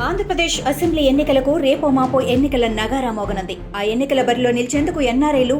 Andhra Pradesh assembly ఎన్నికలకు రేపో మాపో ఎన్నికల నగారా మోగనుంది. ఆ ఎన్నికల బరిలో నిలిచేందుకు ఎన్ఆర్ఐలు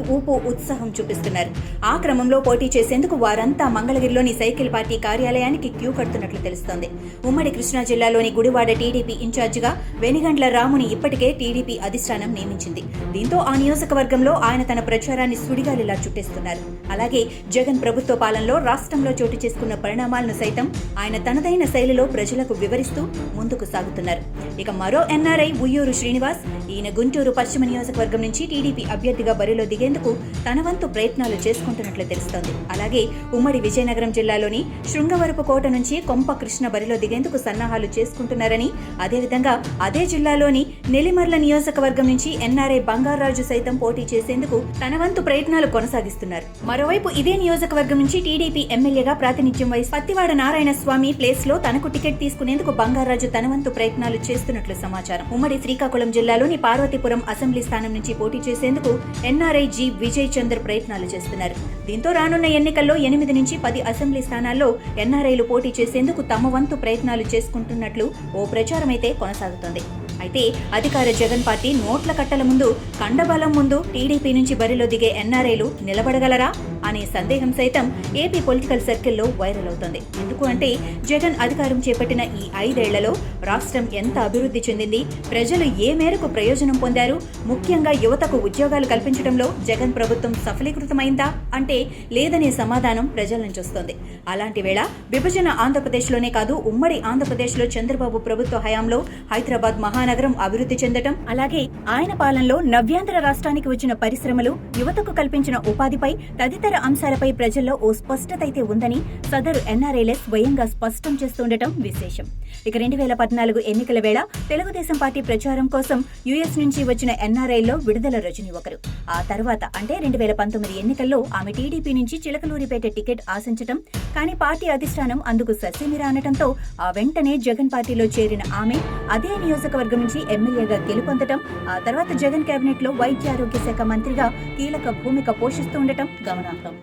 ఉత్సాహం చూపిస్తున్నారు. ఆ క్రమంలో పోటీ చేసేందుకు వారంతా మంగళగిరిలోని సైకిల్ పార్టీ కార్యాలయానికి క్యూ కడుతున్నట్లు తెలుస్తోంది. ఉమ్మడి కృష్ణా జిల్లాలోని గుడివాడ టీడీపీ ఇన్ఛార్జిగా వెనిగండ్ల రాముని ఇప్పటికే టీడీపీ అధిష్టానం నియమించింది. దీంతో ఆ నియోజకవర్గంలో ఆయన తన ప్రచారాన్ని సుడిగాలిలా చుట్టేస్తున్నారు. అలాగే జగన్ ప్రభుత్వ పాలనలో రాష్ట్రంలో చోటు చేసుకున్న పరిణామాలను సైతం ఆయన తనదైన శైలిలో ప్రజలకు వివరిస్తూ ముందుకు సాగుతున్నారు. ఇక మరో ఎన్ఆర్ఐ ఉయ్యూరు శ్రీనివాస్, ఈయన గుంటూరు పశ్చిమ నియోజకవర్గం నుంచి టీడీపీ అభ్యర్థిగా బరిలో దిగేందుకు తన వంతు ప్రయత్నాలు చేసుకుంటున్నట్లు తెలుస్తోంది. అలాగే ఉమ్మడి విజయనగరం జిల్లాలోని శృంగవరపుకోట నుంచి కొంప కృష్ణ బరిలో దిగేందుకు సన్నాహాలు చేసుకుంటున్నారని, అదేవిధంగా అదే జిల్లాలోని నెల్లిమర్ల నియోజకవర్గం నుంచి ఎన్ఆర్ఐ బంగారాజు సైతం పోటీ చేసేందుకు తన వంతు ప్రయత్నాలు కొనసాగిస్తున్నారు. మరోవైపు ఇదే నియోజకవర్గం నుంచి టీడీపీ ఎమ్మెల్యేగా ప్రాతినిధ్యం వహిస్తున్న పత్తివాడ నారాయణ స్వామి ప్లేస్ లో తనకు టికెట్ తీసుకునేందుకు బంగారాజు తన వంతు ప్రయత్నాలు చేస్తున్నట్లు సమాచారం. ఉమ్మడి శ్రీకాకుళం జిల్లాలోని పార్వతీపురం అసెంబ్లీ స్థానం నుంచి పోటీ చేసేందుకు ఎన్ఆర్ఐ జి విజయ్ చందర్ ప్రయత్నాలు చేస్తున్నారు. దీంతో రానున్న ఎన్నికల్లో 8 నుంచి 10 అసెంబ్లీ స్థానాల్లో ఎన్ఆర్ఐలు పోటీ చేసేందుకు తమ వంతు ప్రయత్నాలు చేసుకుంటున్నట్లు ఓ ప్రచారం అయితే కొనసాగుతోంది. అయితే అధికార జగన్ పార్టీ నోట్ల కట్టల ముందు, కండబలం ముందు టీడీపీ నుంచి బరిలో దిగే ఎన్ఆర్ఐలు నిలబడగలరా అనే సందేహం సైతం ఏపీ పొలిటికల్ సర్కిల్లో వైరల్ అవుతోంది. ఎందుకు అంటే జగన్ అధికారం చేపట్టిన ఈ 5 ఏళ్లలో రాష్ట్రం ఎంత అభివృద్ధి చెందింది, ప్రజలు ఏ మేరకు ప్రయోజనం పొందారు, ముఖ్యంగా యువతకు ఉద్యోగాలు కల్పించడంలో జగన్ ప్రభుత్వం సఫలీకృతమైందా అంటే లేదనే సమాధానం ప్రజల నుంచి వస్తోంది. అలాంటి వేళ విభజన ఆంధ్రప్రదేశ్లోనే కాదు, ఉమ్మడి ఆంధ్రప్రదేశ్లో చంద్రబాబు ప్రభుత్వ హయాంలో హైదరాబాద్ మహానగరం అభివృద్ధి చెందటం, అలాగే ఆయన పాలనలో నవ్యాంధ్ర రాష్ట్రానికి వచ్చిన పరిశ్రమలు, యువతకు కల్పించిన ఉపాధిపై తదితర అంశాలపై ప్రజల్లో ఓ స్పష్టత అయితే ఉందని సదరు ఎన్ఆర్ఐలే స్వయంగా స్పష్టం చేస్తుండటం విశేషం. ఇక 2014 ఎన్నికల వేళ తెలుగుదేశం పార్టీ ప్రచారం కోసం యుఎస్ నుంచి వచ్చిన ఎన్ఆర్ఐల్లో విడుదల రజని ఒకరు. ఆ తర్వాత అంటే 2019 ఎన్నికల్లో ఆమె టీడీపీ నుంచి చిలకలూరిపేట టికెట్ ఆశించటం, కానీ పార్టీ అధిష్టానం అందుకు ససేమిరా అనటంతో ఆ వెంటనే జగన్ పార్టీలో చేరిన ఆమె అదే నియోజకవర్గం నుంచి ఎమ్మెల్యేగా గెలుపొందటం, ఆ తర్వాత జగన్ కేబినెట్ లో వైద్య ఆరోగ్య శాఖ మంత్రిగా కీలక భూమిక పోషిస్తూ ఉండటం గమనార్హం.